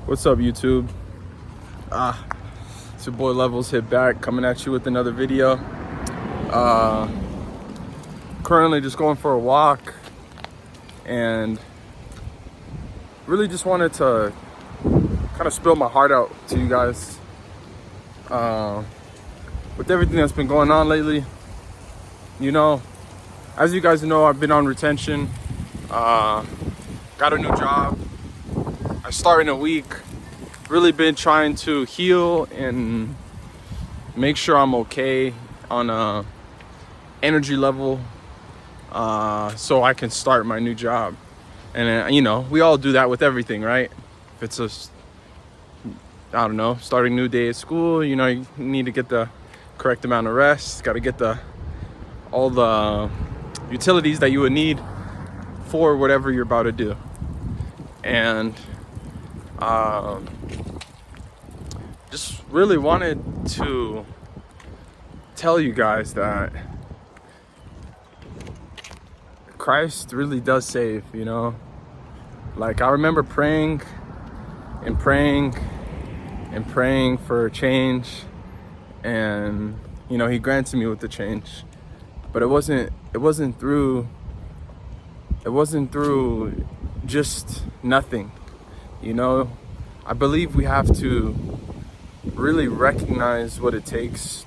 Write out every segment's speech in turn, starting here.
What's up, YouTube? It's your boy Levels Hit Back, coming at you with another video. Currently just going for a walk, and really just wanted to kind of spill my heart out to you guys. With everything that's been going on lately, you know, as you guys know, I've been on retention. Got a new job. I start in a week. Really been trying to heal and make sure I'm okay on a energy level, so I can start my new job. And you know, we all do that with everything, right? If it's I don't know, starting a new day at school, you know, you need to get the correct amount of rest. Got to get all the utilities that you would need for whatever you're about to do. And just really wanted to tell you guys that Christ really does save, you know? Like, I remember praying and praying and praying for change, and you know, he granted me with the change. But it wasn't through just nothing, you know? I believe we have to really recognize what it takes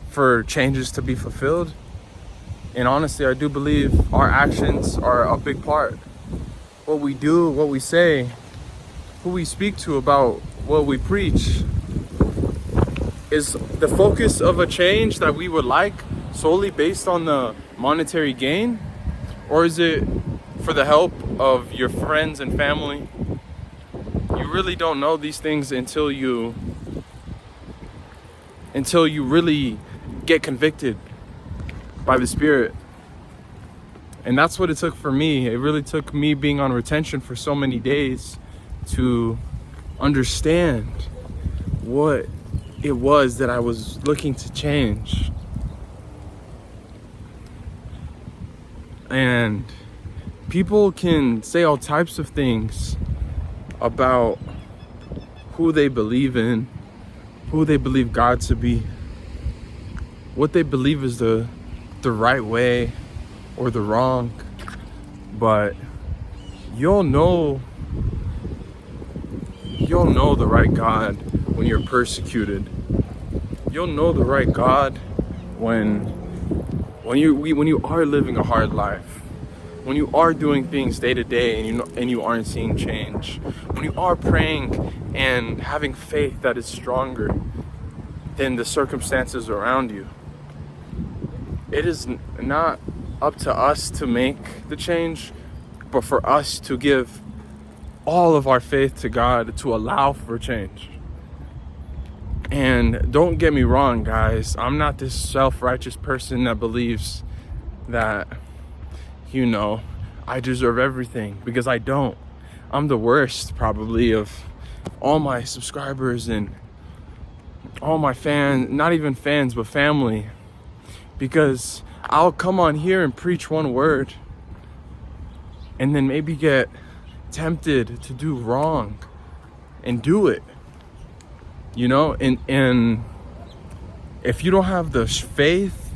for changes to be fulfilled. And honestly, I do believe our actions are a big part. What we do, what we say, who we speak to about what we preach. Is the focus of a change that we would like solely based on the monetary gain? Or is it for the help of your friends and family? You really don't know these things until you really get convicted by the Spirit. And that's what it took for me. It really took me being on retention for so many days to understand what it was that I was looking to change. And people can say all types of things about who they believe in, who they believe God to be, what they believe is the right way or the wrong. But you'll know the right God when you're persecuted. You'll know the right God when you are living a hard life, when you are doing things day to day and you aren't seeing change, when you are praying and having faith that is stronger than the circumstances around you. It is not up to us to make the change, but for us to give all of our faith to God to allow for change. And don't get me wrong, guys, I'm not this self-righteous person that believes that, you know, I deserve everything, because I don't. I'm the worst probably of all my subscribers and all my fans, not even fans, but family, because I'll come on here and preach one word and then maybe get tempted to do wrong and do it, you know? And if you don't have the faith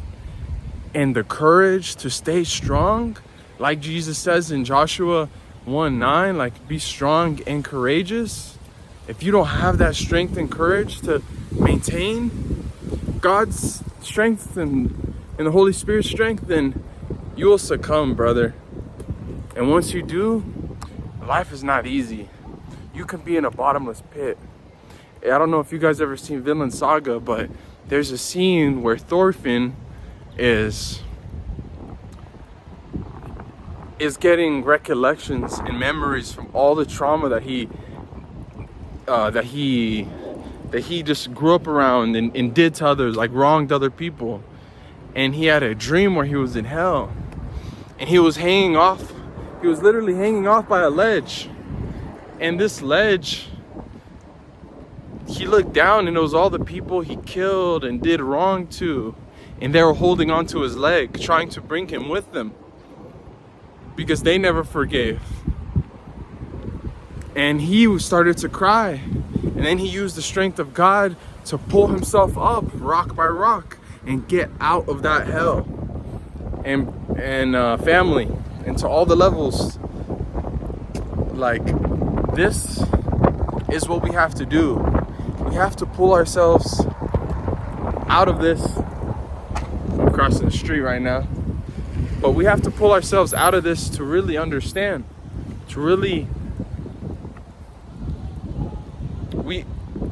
and the courage to stay strong, like Jesus says in Joshua 1:9, like, be strong and courageous. If you don't have that strength and courage to maintain God's strength and the Holy Spirit's strength, then you will succumb, brother. And once you do, life is not easy. You can be in a bottomless pit. I don't know if you guys ever seen Vinland Saga, but there's a scene where Thorfinn is getting recollections and memories from all the trauma that he just grew up around and did to others, like wronged other people. And he had a dream where he was in hell, and he was literally hanging off by a ledge. And this ledge, he looked down and it was all the people he killed and did wrong to, and they were holding onto his leg, trying to bring him with them, because they never forgave. And he started to cry. And then he used the strength of God to pull himself up rock by rock and get out of that hell. And family, and to all the levels, like, this is what we have to do. We have to pull ourselves out of this. I'm crossing the street right now. But we have to pull ourselves out of this to really understand, to really, we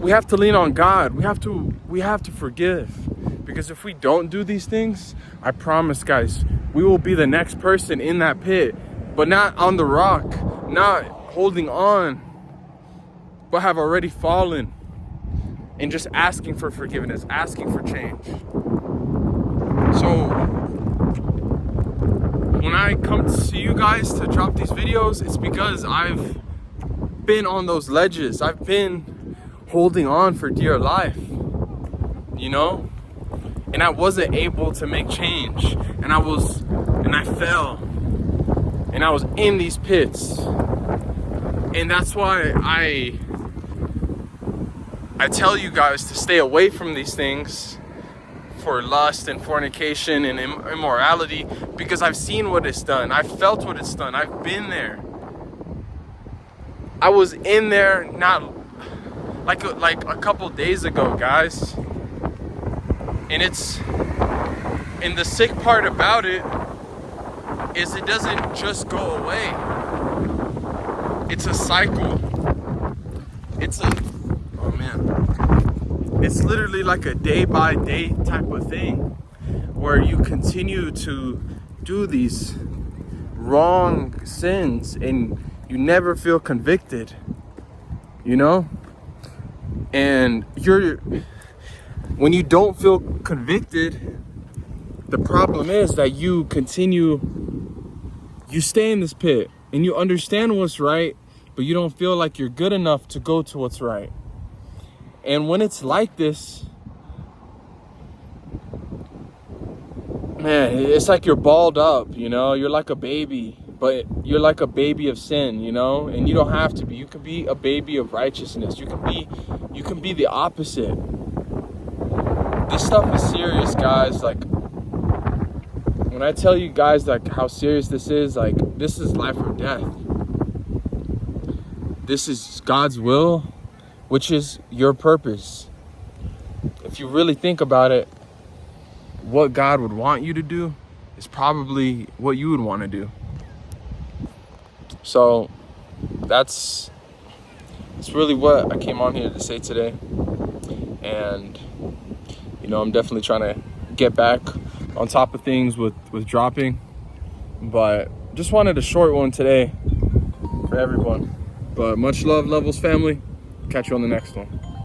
have to lean on God. We have to forgive. Because if we don't do these things, I promise, guys, we will be the next person in that pit, but not on the rock, not holding on, but have already fallen, and just asking for forgiveness, asking for change. So when I come to you guys to drop these videos, it's because I've been on those ledges. I've been holding on for dear life, you know? And I wasn't able to make change. And I fell. And I was in these pits. And that's why I tell you guys to stay away from these things, for lust and fornication and immorality, because I've seen what it's done. I've felt what it's done. I've been there. I was in there not like a couple days ago, guys. And the sick part about it is it doesn't just go away. It's a cycle. It's literally like a day by day type of thing, where you continue to do these wrong sins and you never feel convicted, you know? And when you don't feel convicted, the problem is that you stay in this pit and you understand what's right, but you don't feel like you're good enough to go to what's right. And when it's like this, man, it's like you're balled up, you know? You're like a baby, but you're like a baby of sin, you know? And you don't have to be. You can be a baby of righteousness. You can be the opposite. This stuff is serious, guys. Like, when I tell you guys like how serious this is life or death. This is God's will, which is your purpose. If you really think about it, what God would want you to do is probably what you would want to do. So that's really what I came on here to say today. And I'm definitely trying to get back on top of things with dropping, but just wanted a short one today for everyone. But much love, Levels family. Catch you on the next one.